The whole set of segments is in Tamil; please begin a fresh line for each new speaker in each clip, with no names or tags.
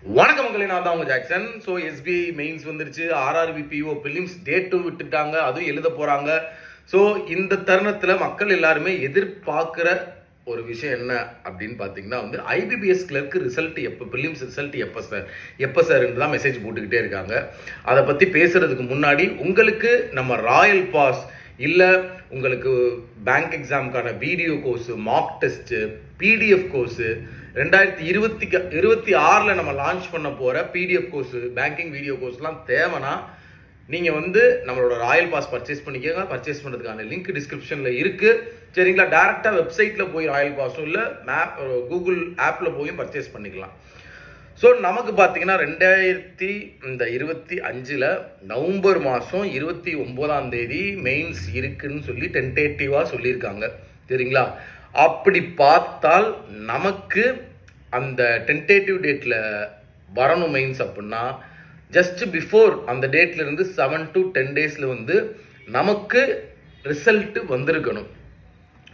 வணக்கம் மக்களே, நான் தான் உங்க ஜாக்சன். ஸோ எஸ்பிஐ மெயின்ஸ் வந்துருச்சு, ஆர்ஆர்பி பிஓ பிலிம்ஸ் டேட் 2 விட்டுட்டாங்க, அதுவும் எழுத போகிறாங்க. ஸோ இந்த தருணத்தில் மக்கள் எல்லாருமே எதிர்பார்க்குற ஒரு விஷயம் என்ன அப்படின்னு பார்த்தீங்கன்னா ஐபிபிஎஸ் கிளர்க்கு ரிசல்ட் எப்போ, பிலிம்ஸ் ரிசல்ட் எப்போ சார் என்று தான் மெசேஜ் போட்டுக்கிட்டே இருக்காங்க. அதை பற்றி பேசுகிறதுக்கு முன்னாடி உங்களுக்கு நம்ம ராயல் பாஸ் இல்லை உங்களுக்கு பேங்க் எக்ஸாமுக்கான video course, mock test, PDF course 2026 நம்ம லான்ச் பண்ண போகிற பிடிஎஃப் கோர்ஸு, பேங்கிங் வீடியோ கோர்ஸ்லாம் தேவைன்னா நீங்கள் நம்மளோட ராயல் பாஸ் பர்ச்சேஸ் பண்ணிக்கோங்க. பர்ச்சேஸ் பண்ணுறதுக்கான லிங்க் டிஸ்கிரிப்ஷனில் இருக்குது. சரிங்களா? டேரெக்டாக வெப்சைட்டில் போய் ராயல் பாஸும் இல்லை கூகுள் ஆப்பில் போயும் பர்ச்சேஸ் பண்ணிக்கலாம். ஸோ நமக்கு பார்த்தீங்கன்னா 2025 நவம்பர் மாதம் 29 மெயின்ஸ் இருக்குன்னு சொல்லி டென்டேட்டிவாக சொல்லியிருக்காங்க. சரிங்களா? அப்படி பார்த்தால் நமக்கு அந்த டென்டேட்டிவ் டேட்டில் வரணும் மெயின்ஸ் அப்படின்னா ஜஸ்ட் பிஃபோர் அந்த டேட்லேருந்து 7 to 10 டேஸில் நமக்கு ரிசல்ட்டு வந்திருக்கணும்.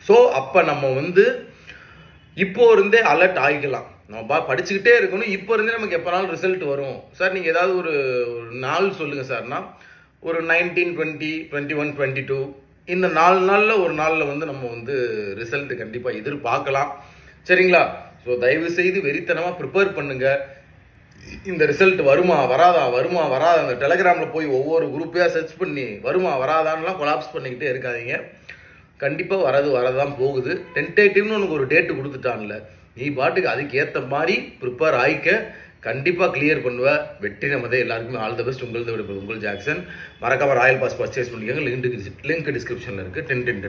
ஸோ அப்போ நம்ம இப்போ இருந்தே அலர்ட் ஆகிக்கலாம். நம்ம படிச்சுக்கிட்டே இருக்கணும். இப்போ இருந்தே நமக்கு எப்போனாலும் ரிசல்ட் வரும். சார் நீங்கள் ஏதாவது ஒரு நாள் சொல்லுங்கள் சார்னா ஒரு 19, 20, 21, 22 இந்த 4 நாளில் ஒரு நாளில் நம்ம ரிசல்ட்டு கண்டிப்பாக எதிர்பார்க்கலாம். சரிங்களா? ஸோ தயவு செய்து வெறித்தனமாக ப்ரிப்பேர் பண்ணுங்கள். இந்த ரிசல்ட் வருமா வராதா அந்த டெலகிராமில் போய் ஒவ்வொரு குரூப்பையாக சர்ச் பண்ணி வருமா வராதான்லாம் கொலாப்ஸ் பண்ணிக்கிட்டே இருக்காதீங்க. கண்டிப்பாக வரதான் போகுது. டென்டேட்டிவ்னு உனக்கு ஒரு டேட்டு கொடுத்துட்டான்ல, நீ பாட்டுக்கு அதுக்கு ஏற்ற மாதிரி ப்ரிப்பேர் ஆகிக்க. கண்டிப்பாக கிளியர் பண்ணுவேன். வெற்றி நமதே. எல்லாருக்குமே ஆல் த பெஸ்ட். உங்கள் ஜாக்சன். மறக்காம ராயல் பாஸ் பர்ச்சேஸ் பண்ணிக்கோங்க. லிங்க் டிஸ்கிரிப்ஷனில் இருக்குது. 10 10